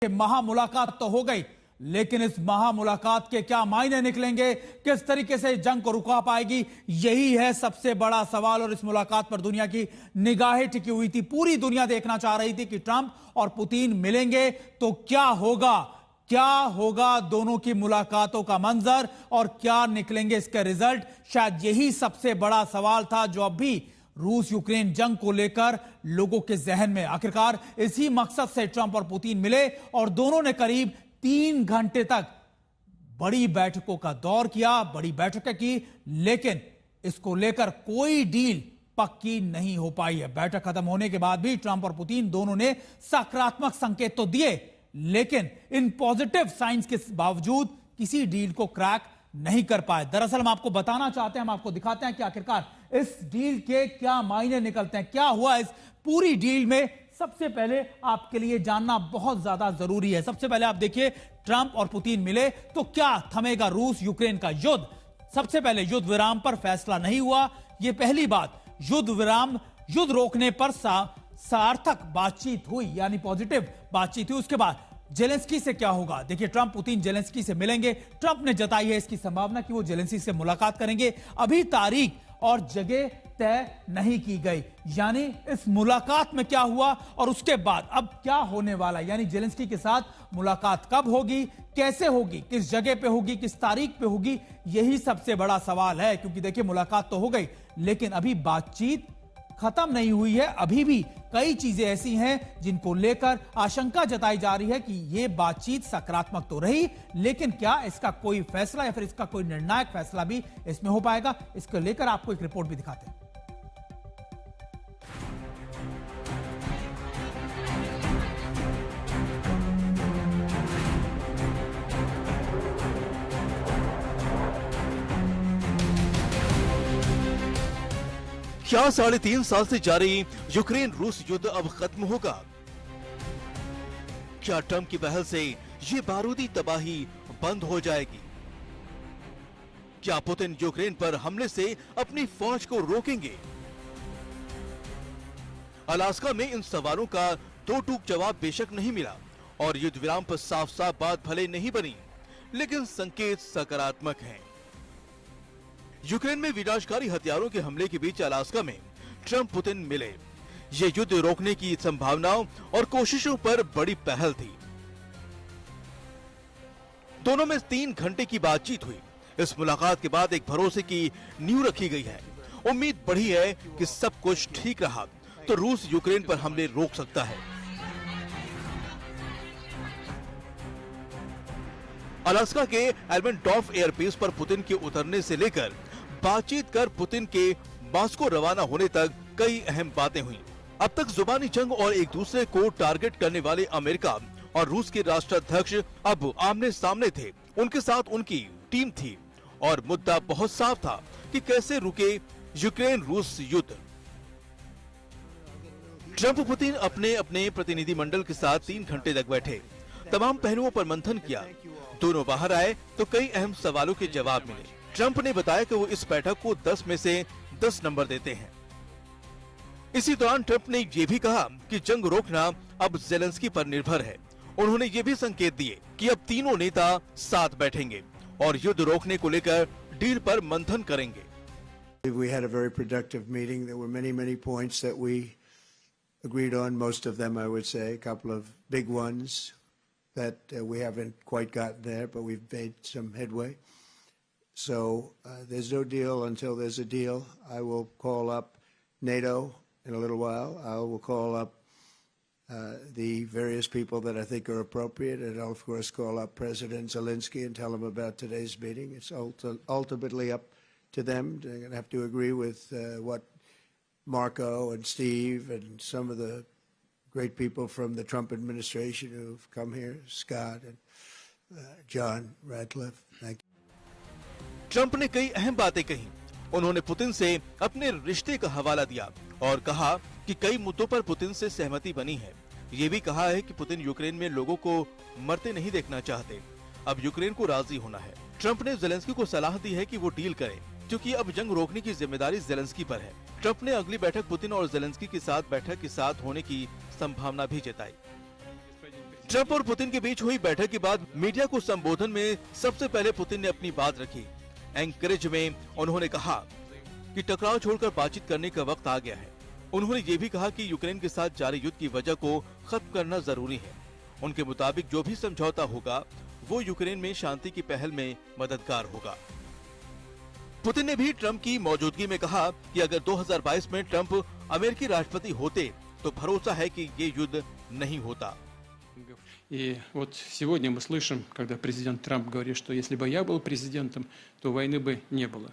महामुलाकात तो हो गई, लेकिन इस महामुलाकात के क्या मायने निकलेंगे, किस तरीके से जंग को रुका पाएगी, यही है सबसे बड़ा सवाल। और इस मुलाकात पर दुनिया की निगाहें टिकी हुई थी। पूरी दुनिया देखना चाह रही थी कि ट्रंप और पुतिन मिलेंगे तो क्या होगा दोनों की मुलाकातों का मंजर और क्या निकलेंगे इसके रिजल्ट। शायद यही सबसे बड़ा सवाल था जो अब भी रूस यूक्रेन जंग को लेकर लोगों के जहन में। आखिरकार इसी मकसद से ट्रंप और पुतिन मिले और दोनों ने करीब 3 घंटे तक बड़ी बैठकों का दौर किया, बड़ी बैठकें की, लेकिन इसको लेकर कोई डील पक्की नहीं हो पाई है। बैठक खत्म होने के बाद भी ट्रंप और पुतिन दोनों ने सकारात्मक संकेत तो दिए, लेकिन इन पॉजिटिव साइंस के बावजूद किसी डील को क्रैक नहीं कर पाए। दरअसल हम आपको बताना चाहते हैं, हम आपको दिखाते हैं कि आखिरकार इस डील के क्या मायने निकलते हैं, क्या हुआ इस पूरी डील में। सबसे पहले आपके लिए जानना बहुत ज्यादा जरूरी है। सबसे पहले आप देखिए, ट्रंप और पुतिन मिले तो क्या थमेगा रूस यूक्रेन का युद्ध। सबसे पहले युद्ध विराम पर फैसला नहीं हुआ, यह पहली बात। युद्ध रोकने पर सार्थक बातचीत हुई, यानी पॉजिटिव बातचीत हुई। उसके बाद जेलेंस्की से क्या होगा, देखिए ट्रंप पुतिन जेलेंस्की से मिलेंगे। ट्रंप ने जताई है इसकी संभावना कि वो जेलेंस्की से मुलाकात करेंगे। अभी तारीख और जगह तय नहीं की गई, यानी इस मुलाकात में क्या हुआ और उसके बाद अब क्या होने वाला, यानी जेलेंस्की के साथ मुलाकात कब होगी, कैसे होगी, किस जगह पे होगी, किस तारीख पे होगी, यही सबसे बड़ा सवाल है। क्योंकि देखिए मुलाकात तो हो गई, लेकिन अभी बातचीत खत्म नहीं हुई है। अभी भी कई चीजें ऐसी हैं जिनको लेकर आशंका जताई जा रही है कि यह बातचीत सकारात्मक तो रही, लेकिन क्या इसका कोई फैसला या फिर इसका कोई निर्णायक फैसला भी इसमें हो पाएगा। इसको लेकर आपको एक रिपोर्ट भी दिखाते हैं। क्या 3.5 साल से जारी यूक्रेन रूस युद्ध अब खत्म होगा? क्या ट्रंप की पहल से ये बारूदी तबाही बंद हो जाएगी? क्या पुतिन यूक्रेन पर हमले से अपनी फौज को रोकेंगे? अलास्का में इन सवालों का दो टूक जवाब बेशक नहीं मिला और युद्ध विराम पर साफ साफ बात भले नहीं बनी, लेकिन संकेत सकारात्मक हैं। यूक्रेन में विनाशकारी हथियारों के हमले के बीच अलास्का में ट्रंप पुतिन मिले। ये युद्ध रोकने की संभावनाओं और कोशिशों पर बड़ी पहल थी। दोनों में 3 घंटे की बातचीत हुई। इस मुलाकात के बाद एक भरोसे की नींव रखी गई है। उम्मीद बढ़ी है कि सब कुछ ठीक रहा तो रूस यूक्रेन पर हमले रोक सकता है। अलास्का के एल्मेंटॉफ एयरबेस पर पुतिन के उतरने से लेकर बातचीत कर पुतिन के मॉस्को रवाना होने तक कई अहम बातें हुई। अब तक जुबानी जंग और एक दूसरे को टारगेट करने वाले अमेरिका और रूस के राष्ट्राध्यक्ष अब आमने सामने थे। उनके साथ उनकी टीम थी और मुद्दा बहुत साफ था कि कैसे रुके यूक्रेन रूस युद्ध। ट्रंप पुतिन अपने अपने प्रतिनिधिमंडल के साथ 3 घंटे तक बैठे, तमाम पहलुओं पर मंथन किया। दोनों बाहर आए तो कई अहम सवालों के जवाब मिले। ट्रंप ने बताया कि वो इस बैठक को 10 में से 10 नंबर देते हैं। इसी दौरान ट्रंप ने ये भी कहा कि जंग रोकना अब जेलेंस्की पर निर्भर है। उन्होंने ये भी संकेत दिए कि अब तीनों नेता साथ बैठेंगे और युद्ध रोकने को लेकर डील पर मंथन करेंगे। We had a very productive meeting. There were many points that we agreed on. Most of them, I would say, a couple of big ones that we haven't quite gotten there, but we've made some headway. So there's no deal until there's a deal. I will call up NATO in a little while. I will call up the various people that I think are appropriate, and I'll of course call up President Zelensky and tell him about today's meeting. It's ultimately up to them. They're going to have to agree with what Marco and Steve and some of the great people from the Trump administration who've come here, Scott and John Radcliffe. Thank you. Trump ने कई अहम बातें कही। उन्होंने Putin से अपने रिश्ते का हवाला दिया और कहा कि कई मुद्दों पर पुतिन से सहमति बनी है। ये भी कहा है कि पुतिन यूक्रेन में लोगों को मरते नहीं देखना चाहते, अब यूक्रेन को राजी होना है। ट्रंप ने जेलेंस्की को सलाह दी है कि वो डील करे, क्योंकि अब जंग रोकने की जिम्मेदारी जेलेंस्की पर है। ट्रंप ने अगली बैठक पुतिन और जेलेंस्की के साथ बैठक के साथ होने की संभावना भी जताई। ट्रंप और पुतिन के बीच हुई बैठक के बाद मीडिया को संबोधन में सबसे पहले पुतिन ने अपनी बात रखी। एंकरेज में उन्होंने कहा कि टकराव छोड़कर बातचीत करने का वक्त आ गया है। उन्होंने ये भी कहा कि यूक्रेन के साथ जारी युद्ध की वजह को खत्म करना जरूरी है। उनके मुताबिक जो भी समझौता होगा वो यूक्रेन में शांति की पहल में मददगार होगा। पुतिन ने भी ट्रंप की मौजूदगी में कहा कि अगर 2022 में ट्रंप अमेरिकी राष्ट्रपति होते तो भरोसा है कि ये युद्ध नहीं होता। И вот сегодня мы слышим, когда президент Трамп говорит, что если бы я был президентом, то войны бы не было.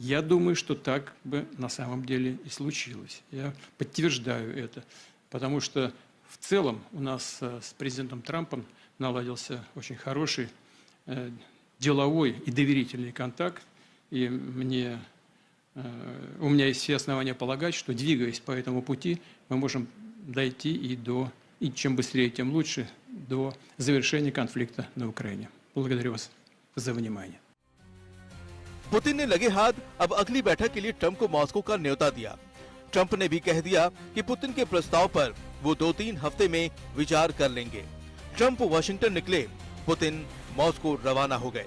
Я думаю, что так бы на самом деле и случилось. Я подтверждаю это, потому что в целом у нас с президентом Трампом наладился очень хороший деловой и доверительный контакт. И у меня есть все основания полагать, что, двигаясь по этому пути, мы можем дойти и чем быстрее, тем лучше, до завершения конфликта на Украине. Благодарю вас за внимание. पुतिन ने लगे हाथ अब अगली बैठक के लिए ट्रंप को मॉस्को का न्योता दिया। ट्रंप ने भी कह दिया कि पुतिन के प्रस्ताव पर वो 2-3 हफ्ते में विचार कर लेंगे। ट्रंप वाशिंगटन निकले, पुतिन मॉस्को रवाना हो गए।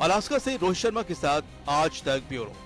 अलास्का से रोहित शर्मा के साथ आज तक ब्यूरो।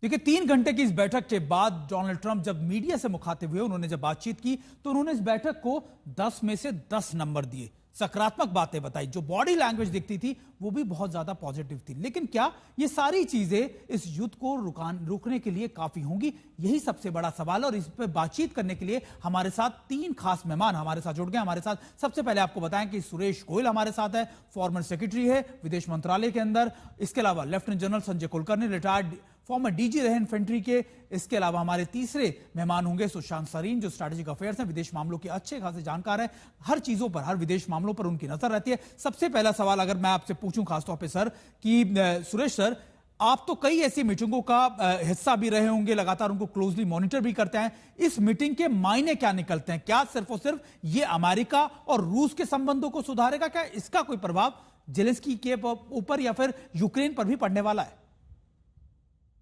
देखिए, 3 घंटे की इस बैठक के बाद डोनाल्ड ट्रंप जब मीडिया से मुखातिब हुए, उन्होंने जब बातचीत की तो उन्होंने इस बैठक को 10 में से 10 नंबर दिए। सकारात्मक बातें बताई, जो बॉडी लैंग्वेज दिखती थी वो भी बहुत ज्यादा पॉजिटिव थी। लेकिन क्या ये सारी चीजें इस युद्ध को रोकने के लिए काफी होंगी? यही सबसे बड़ा सवाल। और इस पर बातचीत करने के लिए हमारे साथ 3 खास मेहमान हमारे साथ जुड़ गए। हमारे साथ सबसे पहले आपको बताएं कि सुरेश गोयल हमारे साथ है, फॉर्मर सेक्रेटरी है विदेश मंत्रालय के अंदर। इसके अलावा lieutenant general Sanjay Kulkarni, retired former DG रहे इन्फेंट्री के। इसके अलावा हमारे तीसरे मेहमान होंगे सुशांत सरीन, जो स्ट्रैटेजिक अफेयर्स हैं, विदेश मामलों के अच्छे खासे जानकार हैं। हर चीजों पर, हर विदेश मामलों पर उनकी नजर रहती है। सबसे पहला सवाल अगर मैं आपसे पूछूं खासतौर पे सर, कि सुरेश सर, आप तो कई ऐसी मीटिंगों का हिस्सा भी रहे होंगे, लगातार उनको क्लोजली मॉनिटर भी करते हैं। इस मीटिंग के मायने क्या निकलते हैं? क्या सिर्फ और सिर्फ ये अमेरिका और रूस के संबंधों को सुधारेगा? क्या इसका कोई प्रभाव जेलेंस्की के ऊपर या फिर यूक्रेन पर भी पड़ने वाला है?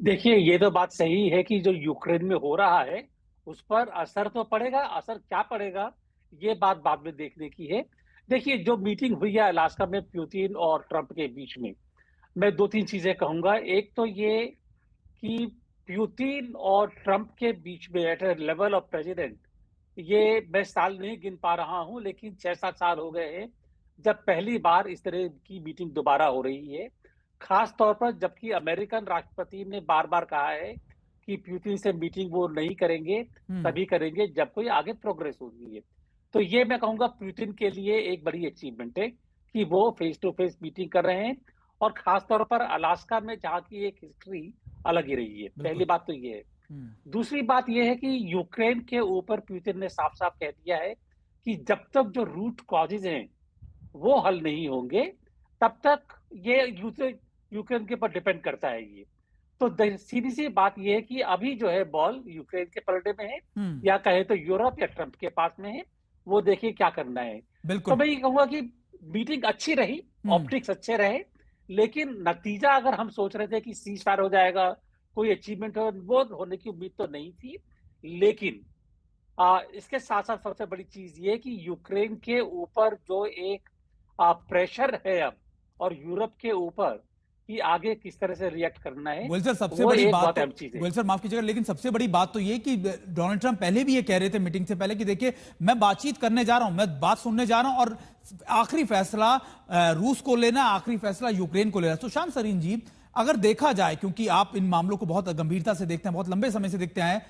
देखिए, ये तो बात सही है कि जो यूक्रेन में हो रहा है उस पर असर तो पड़ेगा। असर क्या पड़ेगा ये बात बाद में देखने की है। देखिए, जो मीटिंग हुई है अलास्का में पुतिन और ट्रंप के बीच में, मैं 2-3 चीजें कहूंगा। एक तो ये कि पुतिन और ट्रंप के बीच में एट लेवल ऑफ प्रेसिडेंट, ये मैं साल नहीं गिन पा रहा हूं, लेकिन 6-7 साल हो गए हैं जब पहली बार इस तरह की मीटिंग दोबारा हो रही है। खास तौर पर जबकि अमेरिकन राष्ट्रपति ने बार बार कहा है कि पुतिन से मीटिंग वो नहीं करेंगे, तभी करेंगे जब कोई आगे प्रोग्रेस होगी है। तो ये मैं कहूंगा पुतिन के लिए एक बड़ी अचीवमेंट है कि वो फेस टू फेस मीटिंग कर रहे हैं, और खास तौर पर अलास्का में जहाँ की एक हिस्ट्री अलग ही रही है। पहली बात तो ये है। दूसरी बात ये है कि यूक्रेन के ऊपर पुतिन ने साफ साफ कह दिया है कि जब तक जो रूट कॉजेज हैं वो हल नहीं होंगे, तब तक ये यूक्रेन के ऊपर डिपेंड करता है ये। तो सीधी सी बात ये है कि अभी जो है बॉल यूक्रेन के पलड़े में है, या कहे तो यूरोप या ट्रंप के पास में है। वो देखिए क्या करना है। तो मैं ये कहूंगा कि मीटिंग अच्छी रही, ऑप्टिक्स अच्छे रहे, लेकिन नतीजा अगर हम सोच रहे थे कि सीज फायर हो जाएगा, कोई अचीवमेंट हो, वो होने की उम्मीद तो नहीं थी। लेकिन इसके साथ साथ सबसे बड़ी चीज ये कि यूक्रेन के ऊपर जो एक प्रेशर है अब, और यूरोप के ऊपर कि आगे किस तरह से रिएक्ट करना है, वेल सर, सबसे बड़ी बात वेल सर माफ कीजिएगा, लेकिन सबसे बड़ी बात तो ये कि डोनाल्ड ट्रंप पहले भी ये कह रहे थे मीटिंग से पहले कि देखिए, मैं बातचीत करने जा रहा हूं, मैं बात सुनने जा रहा हूं, और आखिरी फैसला रूस को लेना, आखिरी फैसला यूक्रेन को लेना। सुशांत सरीन जी, अगर देखा जाए, क्योंकि आप इन मामलों को बहुत गंभीरता से देखते हैं, बहुत लंबे समय से देखते हैं,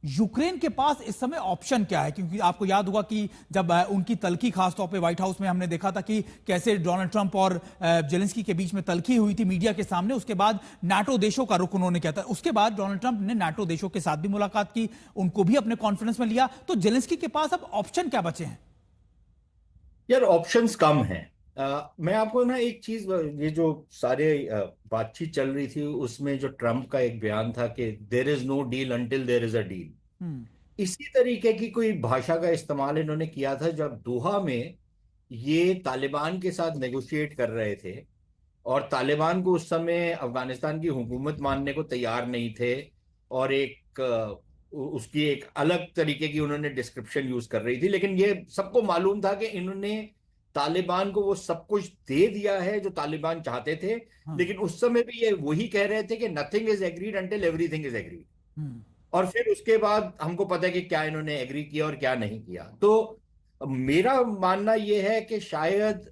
यूक्रेन के पास इस समय ऑप्शन क्या है? क्योंकि आपको याद होगा कि जब उनकी तल्खी खासतौर पे व्हाइट हाउस में हमने देखा था कि कैसे डोनाल्ड ट्रंप और जेलेंस्की के बीच में तल्खी हुई थी मीडिया के सामने। उसके बाद नाटो देशों का रुख उन्होंने किया था। उसके बाद डोनाल्ड ट्रंप ने नाटो देशों के साथ भी मुलाकात की, उनको भी अपने कॉन्फ्रेंस में लिया। तो जेलेंस्की के पास अब ऑप्शन क्या बचे हैं? यार, ऑप्शंस कम हैं। मैं आपको ना एक चीज, ये जो सारे बातचीत चल रही थी उसमें जो ट्रंप का एक बयान था कि there is no deal until there is a deal, इसी तरीके की कोई भाषा का इस्तेमाल इन्होंने किया था जब दोहा में ये तालिबान के साथ नेगोशिएट कर रहे थे, और तालिबान को उस समय अफगानिस्तान की हुकूमत मानने को तैयार नहीं थे, और एक उसकी एक अलग तरीके की उन्होंने डिस्क्रिप्शन यूज कर रही थी, लेकिन ये सबको मालूम था कि इन्होंने तालिबान को वो सब कुछ दे दिया है जो तालिबान चाहते थे। हाँ। लेकिन उस समय भी ये वही कह रहे थे कि nothing is agreed until everything is agreed. और फिर उसके बाद हमको पता है कि क्या इन्होंने एग्री किया और क्या नहीं किया। तो मेरा मानना यह है कि शायद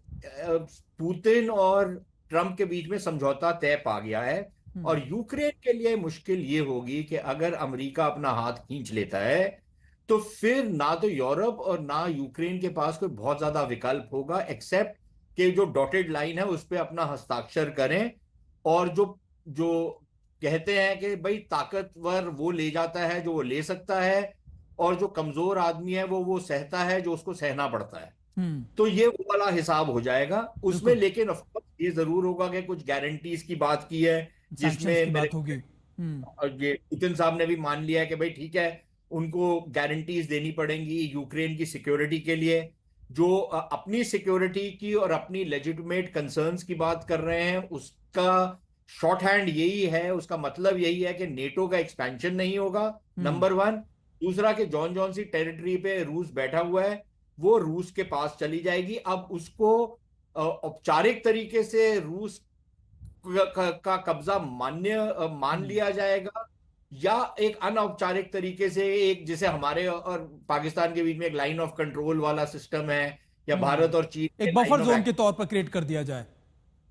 पुतिन और ट्रंप के बीच में समझौता तय पा गया है, और यूक्रेन के लिए मुश्किल ये होगी कि अगर अमेरिका अपना हाथ खींच लेता है तो फिर ना तो यूरोप और ना यूक्रेन के पास कोई बहुत ज्यादा विकल्प होगा, एक्सेप्ट कि जो डॉटेड लाइन है उस पर अपना हस्ताक्षर करें। और जो जो कहते हैं कि भाई ताकतवर वो ले जाता है जो वो ले सकता है, और जो कमजोर आदमी है वो सहता है जो उसको सहना पड़ता है। तो ये वो वाला हिसाब हो जाएगा उसमें। लेकिन ऑफ कोर्स ये जरूर होगा कि कुछ गारंटीज की बात की है, जिसमें मेरे होगी। और ये पुतिन साहब ने भी मान लिया है कि भाई ठीक है, उनको गारंटीज देनी पड़ेंगी यूक्रेन की सिक्योरिटी के लिए, जो अपनी सिक्योरिटी की और अपनी लेजिटिमेट कंसर्न्स की बात कर रहे हैं। उसका शॉर्ट हैंड यही है, उसका मतलब यही है कि नेटो का एक्सपेंशन नहीं होगा, नंबर वन। दूसरा कि जॉन जॉन सी टेरिटरी पे रूस बैठा हुआ है, वो रूस के पास चली जाएगी। अब उसको औपचारिक तरीके से रूस का कब्जा मान लिया जाएगा, या एक अनौपचारिक तरीके से एक, जैसे हमारे और पाकिस्तान के बीच में एक लाइन ऑफ कंट्रोल वाला सिस्टम है, या भारत और चीन एक बफर जोन के तौर पर क्रिएट कर दिया जाए।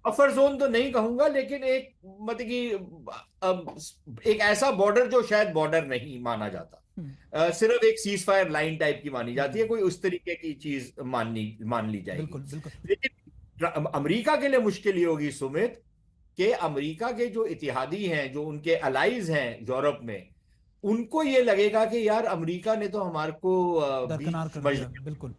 बफर जोन तो नहीं कहूंगा, लेकिन एक मतलब कि एक ऐसा बॉर्डर जो शायद बॉर्डर नहीं माना जाता, सिर्फ एक सीज फायर लाइन टाइप की मानी जाती है, कोई उस तरीके की चीज मान ली जाएगी। बिल्कुल बिल्कुल। लेकिन अमेरिका के लिए मुश्किल ये होगी सुमित, कि अमेरिका के जो इतिहादी हैं, जो उनके अलाइज हैं यूरोप में, उनको ये लगेगा कि यार अमेरिका ने तो हमारे को दरकिनार कर दिया। बिल्कुल।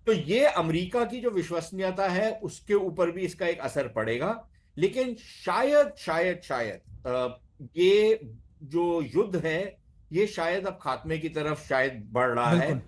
तो ये अमेरिका की जो विश्वसनीयता है उसके ऊपर भी इसका एक असर पड़ेगा। लेकिन शायद शायद शायद ये जो युद्ध है ये शायद अब खात्मे की तरफ शायद बढ़ रहा है।